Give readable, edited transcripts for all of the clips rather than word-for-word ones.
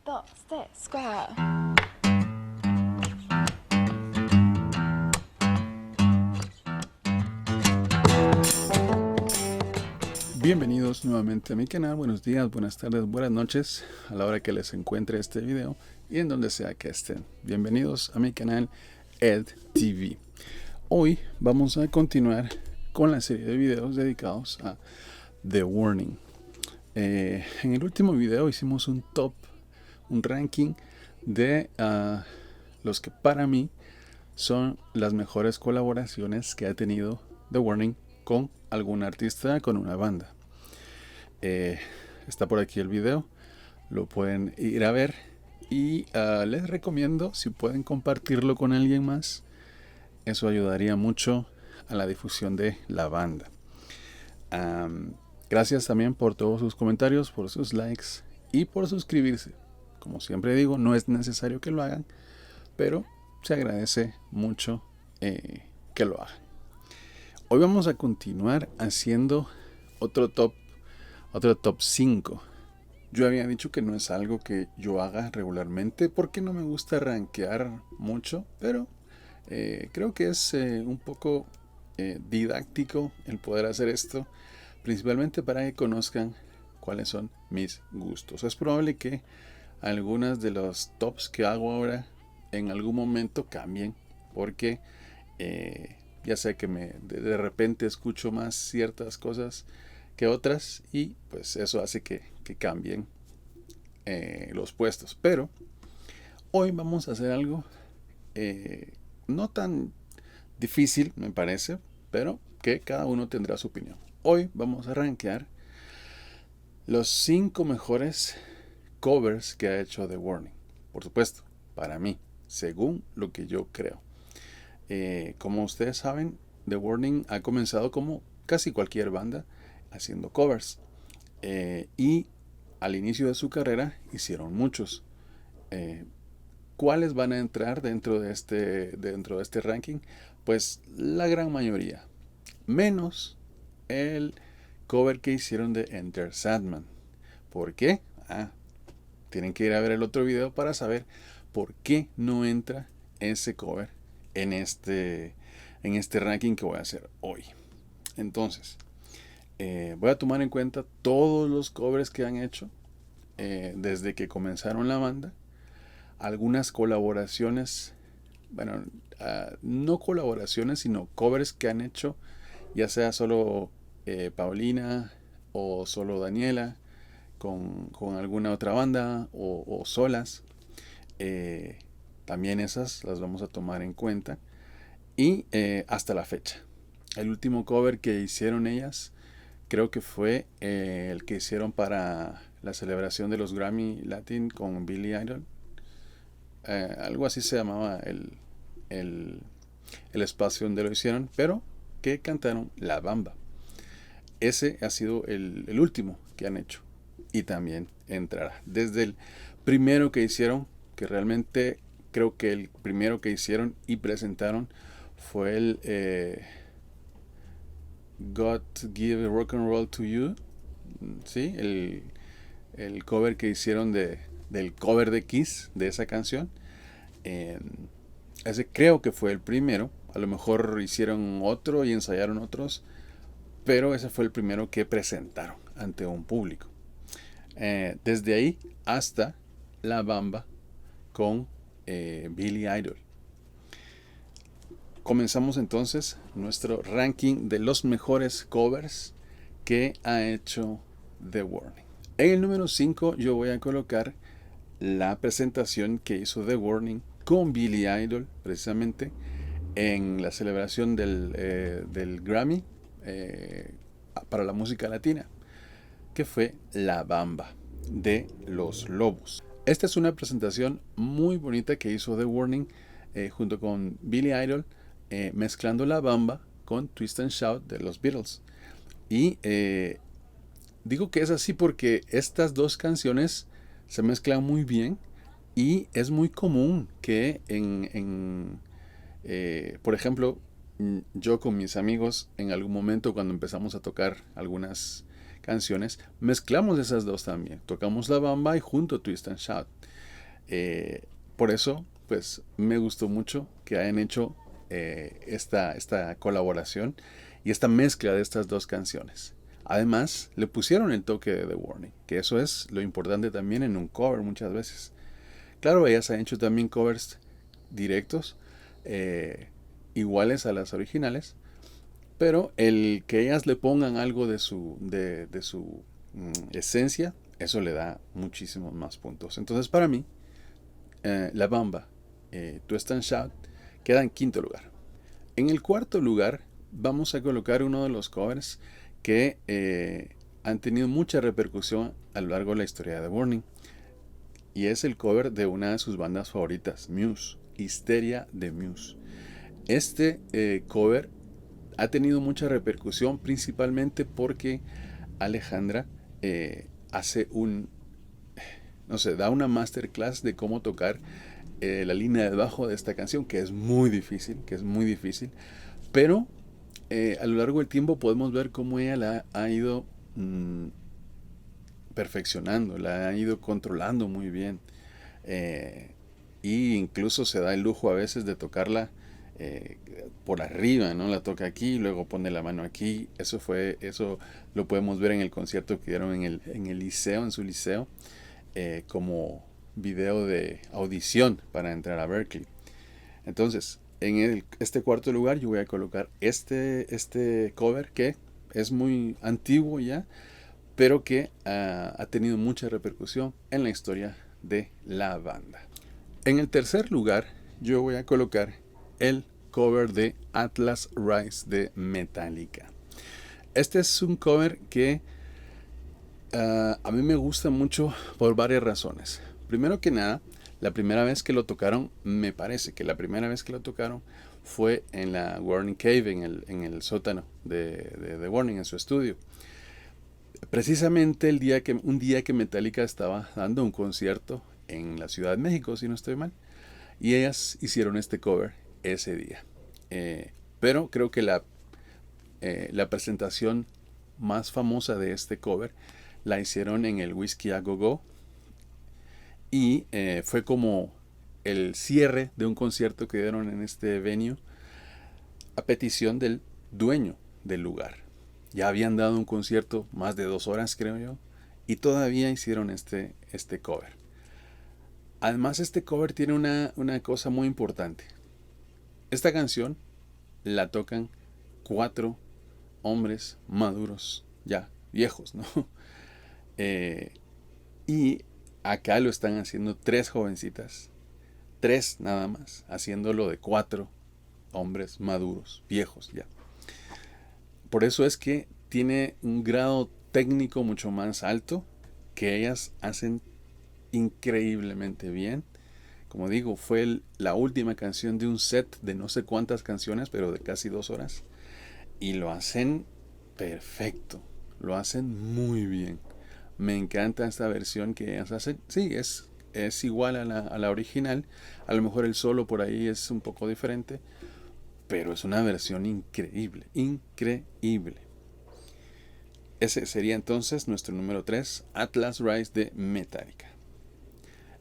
dos, tres, cuatro. Bienvenidos nuevamente a mi canal, buenos días, buenas tardes, buenas noches, a la hora que les encuentre este video y en donde sea que estén. Bienvenidos a mi canal EdTV. Hoy vamos a continuar con la serie de videos dedicados a The Warning. En el último video hicimos un ranking de los que para mí son las mejores colaboraciones que ha tenido The Warning con algún artista, con una banda. Está por aquí el video, lo pueden ir a ver y les recomiendo si pueden compartirlo con alguien más, eso ayudaría mucho a la difusión de la banda. Gracias también por todos sus comentarios, por sus likes y por suscribirse. Como siempre digo, no es necesario que lo hagan, pero se agradece mucho que lo hagan. Hoy vamos a continuar haciendo otro top 5. Yo había dicho que no es algo que yo haga regularmente porque no me gusta rankear mucho, pero creo que es un poco didáctico el poder hacer esto, principalmente para que conozcan cuáles son mis gustos. Es probable que algunas de los tops que hago ahora en algún momento cambien porque ya sé que de repente escucho más ciertas cosas que otras y pues eso hace que cambien los puestos. Pero hoy vamos a hacer algo no tan difícil, me parece, pero que cada uno tendrá su opinión. Hoy vamos a rankear los 5 mejores covers que ha hecho The Warning. Por supuesto, para mí, según lo que yo creo. Como ustedes saben, The Warning ha comenzado como casi cualquier banda haciendo covers. Y al inicio de su carrera hicieron muchos. ¿Cuáles van a entrar dentro de este ranking? Pues la gran mayoría. Menos el cover que hicieron de Enter Sandman. ¿Por qué? Tienen que ir a ver el otro video para saber por qué no entra ese cover en este ranking que voy a hacer hoy. Entonces, voy a tomar en cuenta todos los covers que han hecho desde que comenzaron la banda. Algunas colaboraciones, bueno, no colaboraciones, sino covers que han hecho, ya sea solo Paulina o solo Daniela, con alguna otra banda o solas. También esas las vamos a tomar en cuenta. Y hasta la fecha. El último cover que hicieron ellas creo que fue el que hicieron para la celebración de los Grammy Latin con Billy Idol. Algo así se llamaba el espacio donde lo hicieron, pero que cantaron La Bamba. Ese ha sido el último que han hecho y también entrará. Desde el primero que hicieron, que realmente creo que el primero que hicieron y presentaron fue el God Give Rock and Roll to You, ¿sí? El cover que hicieron del cover de Kiss, de esa canción. Ese creo que fue el primero. A lo mejor hicieron otro y ensayaron otros, pero ese fue el primero que presentaron ante un público. Desde ahí hasta La Bamba con Billy Idol. Comenzamos entonces nuestro ranking de los mejores covers que ha hecho The Warning. En el número 5 yo voy a colocar la presentación que hizo The Warning con Billy Idol, precisamente en la celebración del Grammy para la música latina, que fue La Bamba de Los Lobos. Esta es una presentación muy bonita que hizo The Warning junto con Billy Idol, mezclando La Bamba con Twist and Shout de los Beatles. Y digo que es así porque estas dos canciones se mezclan muy bien y es muy común que por ejemplo, yo con mis amigos en algún momento cuando empezamos a tocar algunas canciones, mezclamos esas dos también. Tocamos La Bamba y junto Twist and Shout. Por eso, pues me gustó mucho que hayan hecho esta colaboración y esta mezcla de estas dos canciones. Además, le pusieron el toque de The Warning, que eso es lo importante también en un cover muchas veces. Claro, ellas han hecho también covers directos, eh, iguales a las originales, pero el que ellas le pongan algo de su esencia, eso le da muchísimos más puntos. Entonces, para mí, La Bamba, Twist and Shout, queda en quinto lugar. En el cuarto lugar, vamos a colocar uno de los covers que han tenido mucha repercusión a lo largo de la historia de The Warning. Y es el cover de una de sus bandas favoritas, Muse, Histeria de Muse. Este cover ha tenido mucha repercusión principalmente porque Alejandra hace no sé, da una masterclass de cómo tocar la línea de bajo de esta canción, que es muy difícil, pero a lo largo del tiempo podemos ver cómo ella la ha ido perfeccionando, la ha ido controlando muy bien. Y incluso se da el lujo a veces de tocarla eh, por arriba, ¿no? La toca aquí, luego pone la mano aquí. Eso lo podemos ver en el concierto que dieron en el liceo, en su liceo, como video de audición para entrar a Berkeley. Entonces, en este cuarto lugar yo voy a colocar este cover que es muy antiguo ya, pero que ha tenido mucha repercusión en la historia de la banda. En el tercer lugar, yo voy a colocar el cover de Atlas Rise de Metallica. Este es un cover que a mí me gusta mucho por varias razones. Primero que nada, la primera vez que lo tocaron, me parece que la primera vez que lo tocaron fue en la Warning Cave, en el sótano de Warning, en su estudio. Precisamente un día que Metallica estaba dando un concierto en la Ciudad de México, si no estoy mal, y ellas hicieron este cover ese día. Pero creo que la presentación más famosa de este cover la hicieron en el Whisky a Go Go, y fue como el cierre de un concierto que dieron en este venue a petición del dueño del lugar. Ya habían dado un concierto más de 2 horas, creo yo, y todavía hicieron este cover. Además, este cover tiene una cosa muy importante. Esta canción la tocan 4 hombres maduros, ya viejos, ¿no? Y acá lo están haciendo 3 jovencitas, 3 nada más, haciéndolo de 4 hombres maduros, viejos ya. Por eso es que tiene un grado técnico mucho más alto, que ellas hacen increíblemente bien. Como digo, fue la última canción de un set de no sé cuántas canciones, pero de casi 2 horas. Y lo hacen perfecto, lo hacen muy bien. Me encanta esta versión que ellas hacen. Sí, es igual a la original. A lo mejor el solo por ahí es un poco diferente, pero es una versión increíble, increíble. Ese sería entonces nuestro número 3, Atlas Rise de Metallica.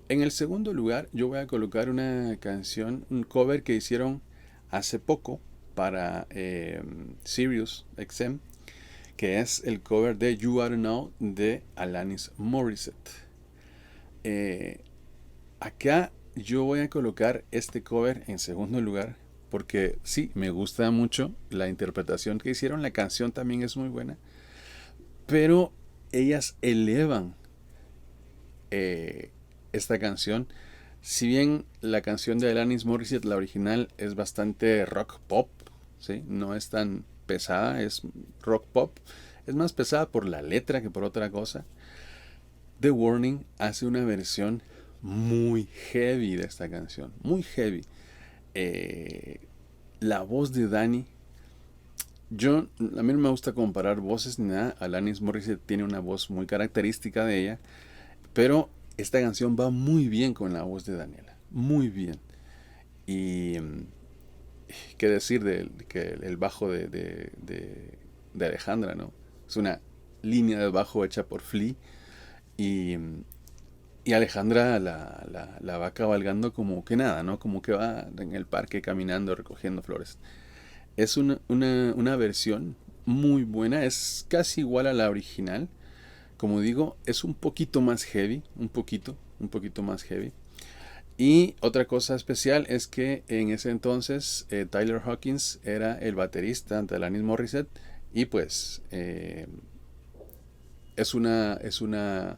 En el segundo lugar, yo voy a colocar una canción, un cover que hicieron hace poco para Sirius XM, que es el cover de You Are Now de Alanis Morissette. Acá yo voy a colocar este cover en segundo lugar porque sí, me gusta mucho la interpretación que hicieron, la canción también es muy buena, pero ellas elevan esta canción. Si bien la canción de Alanis Morissette, la original, es bastante rock pop, ¿sí? No es tan pesada, es rock pop, es más pesada por la letra que por otra cosa. The Warning hace una versión muy heavy de esta canción, muy heavy. La voz de Dani, a mí no me gusta comparar voces ni nada. Alanis Morissette tiene una voz muy característica de ella, pero esta canción va muy bien con la voz de Daniela, muy bien. Y qué decir que el bajo de Alejandra, ¿no? Es una línea de bajo hecha por Flea, y Y Alejandra la va cabalgando como que nada, ¿no? Como que va en el parque caminando, recogiendo flores. Es una versión muy buena, es casi igual a la original. Como digo, es un poquito más heavy, un poquito más heavy. Y otra cosa especial es que en ese entonces Tyler Hawkins era el baterista de Alanis Morissette y pues es una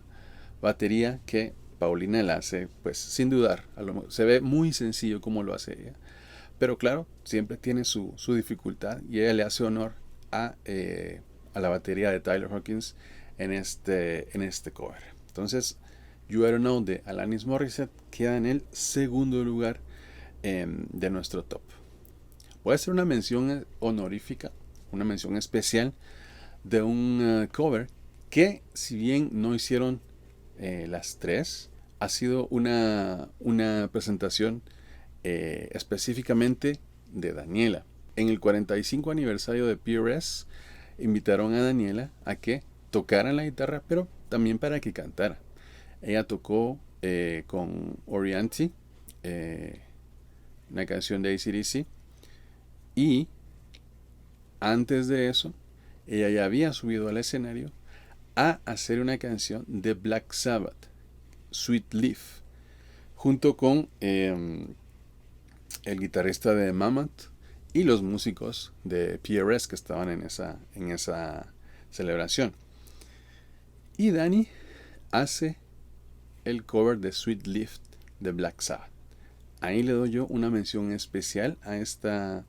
batería que Paulina la hace pues sin dudar. Se ve muy sencillo como lo hace ella. Pero claro, siempre tiene su dificultad y ella le hace honor a la batería de Tyler Hawkins en este cover. Entonces, You I Don't Know de Alanis Morissette queda en el segundo lugar de nuestro top. Voy a hacer una mención honorífica, una mención especial de un cover que, si bien no hicieron las tres, ha sido una presentación específicamente de Daniela. En el 45 aniversario de PRS invitaron a Daniela a que tocara la guitarra, pero también para que cantara. Ella tocó con Orianti, una canción de AC/DC, y antes de eso, ella ya había subido al escenario a hacer una canción de Black Sabbath, Sweet Leaf, junto con el guitarrista de Mammoth y los músicos de PRS que estaban en esa celebración. Y Dani hace el cover de Sweet Leaf de Black Sabbath. Ahí le doy yo una mención especial a esta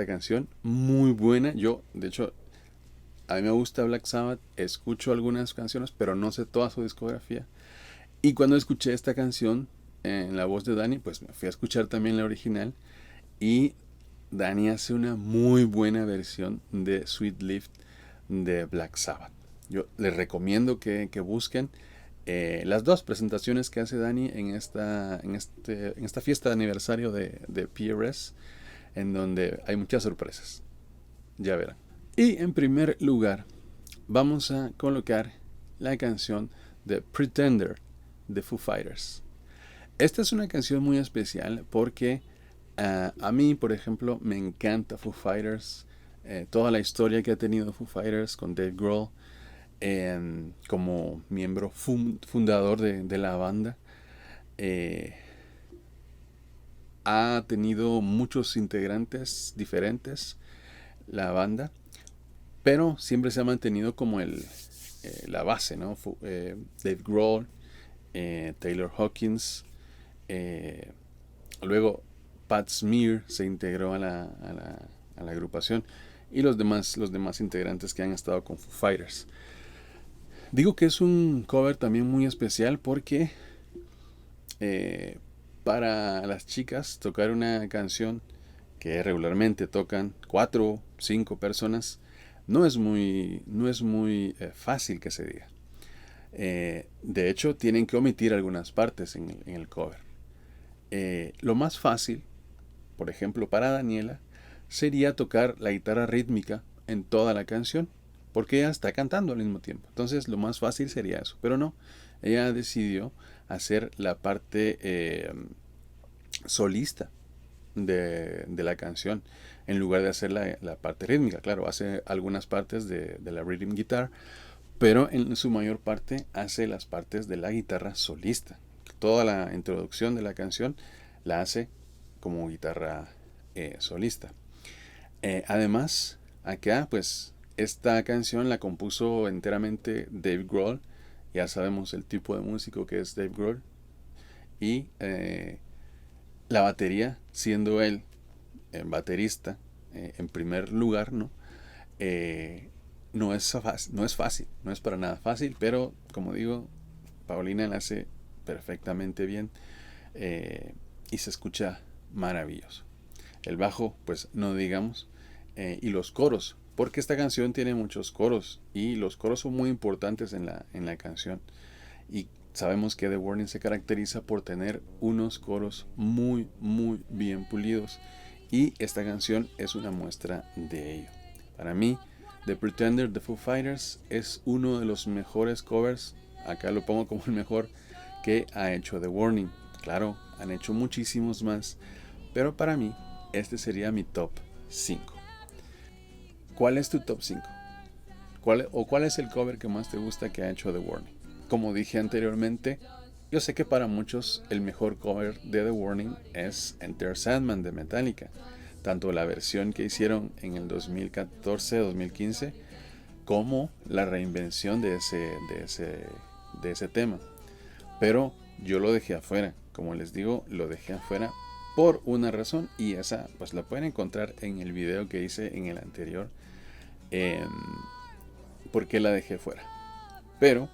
canción, muy buena. Yo, de hecho, a mí me gusta Black Sabbath, escucho algunas canciones, pero no sé toda su discografía. Y cuando escuché esta canción en la voz de Dani, pues me fui a escuchar también la original. Y Dani hace una muy buena versión de Sweet Leaf de Black Sabbath. Yo les recomiendo que busquen las dos presentaciones que hace Dani en esta fiesta de aniversario de PRS, en donde hay muchas sorpresas. Ya verán. Y en primer lugar, vamos a colocar la canción de Pretender de Foo Fighters. Esta es una canción muy especial porque a mí, por ejemplo, me encanta Foo Fighters. Toda la historia que ha tenido Foo Fighters con Dave Grohl como miembro fundador de la banda. Ha tenido muchos integrantes diferentes la banda, pero siempre se ha mantenido como la base, ¿no? Dave Grohl, Taylor Hawkins, luego Pat Smear se integró a la agrupación y los demás integrantes que han estado con Foo Fighters. Digo que es un cover también muy especial porque para las chicas tocar una canción que regularmente tocan 4 o 5 personas no es muy fácil que se diga. De hecho, tienen que omitir algunas partes en el cover. Lo más fácil, por ejemplo, para Daniela, sería tocar la guitarra rítmica en toda la canción, porque ella está cantando al mismo tiempo. Entonces, lo más fácil sería eso. Pero no, ella decidió hacer la parte solista de la canción en lugar de hacer la parte rítmica. Claro, hace algunas partes de la rhythm guitar, pero en su mayor parte hace las partes de la guitarra solista. Toda la introducción de la canción la hace como guitarra solista. Además, acá pues esta canción la compuso enteramente Dave Grohl. Ya sabemos el tipo de músico que es Dave Grohl. Y la batería, siendo él baterista en primer lugar, ¿no? No es fácil, no es para nada fácil, pero como digo, Paulina la hace perfectamente bien y se escucha maravilloso. El bajo, pues no digamos, y los coros, porque esta canción tiene muchos coros y los coros son muy importantes en la canción. Y sabemos que The Warning se caracteriza por tener unos coros muy bien pulidos y esta canción es una muestra de ello. Para mí, The Pretender de Foo Fighters es uno de los mejores covers, acá lo pongo como el mejor, que ha hecho The Warning. Claro, han hecho muchísimos más, pero para mí este sería mi top 5. ¿Cuál es tu top 5? ¿Cuál es el cover que más te gusta que ha hecho The Warning? Como dije anteriormente, yo sé que para muchos el mejor cover de The Warning es Enter Sandman de Metallica. Tanto la versión que hicieron en el 2014-2015 como la reinvención de ese tema. Pero yo lo dejé afuera. Como les digo, lo dejé afuera por una razón, y esa pues la pueden encontrar en el video que hice en el anterior. ¿Por qué la dejé fuera? Pero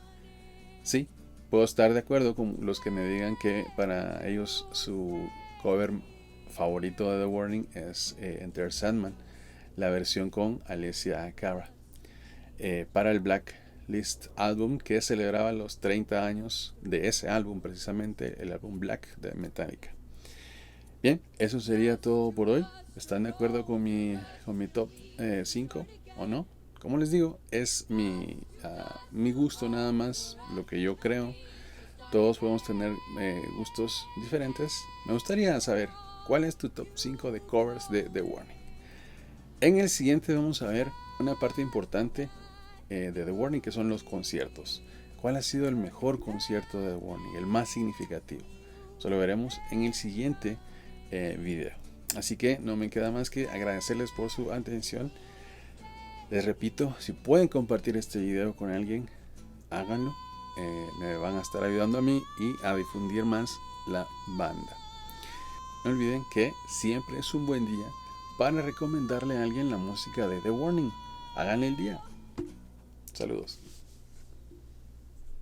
sí, puedo estar de acuerdo con los que me digan que para ellos su cover favorito de The Warning es Enter Sandman, la versión con Alessia Cara, para el Blacklist álbum que celebraba los 30 años de ese álbum, precisamente el álbum Black de Metallica. Bien, eso sería todo por hoy. ¿Están de acuerdo con mi top 5 o no? Como les digo, es mi gusto nada más, lo que yo creo. Todos podemos tener gustos diferentes. Me gustaría saber cuál es tu top 5 de covers de The Warning. En el siguiente vamos a ver una parte importante de The Warning, que son los conciertos. ¿Cuál ha sido el mejor concierto de The Warning? El más significativo. Eso lo veremos en el siguiente video. Así que no me queda más que agradecerles por su atención. Les repito, si pueden compartir este video con alguien, háganlo. Me van a estar ayudando a mí y a difundir más la banda. No olviden que siempre es un buen día para recomendarle a alguien la música de The Warning. Háganle el día. Saludos.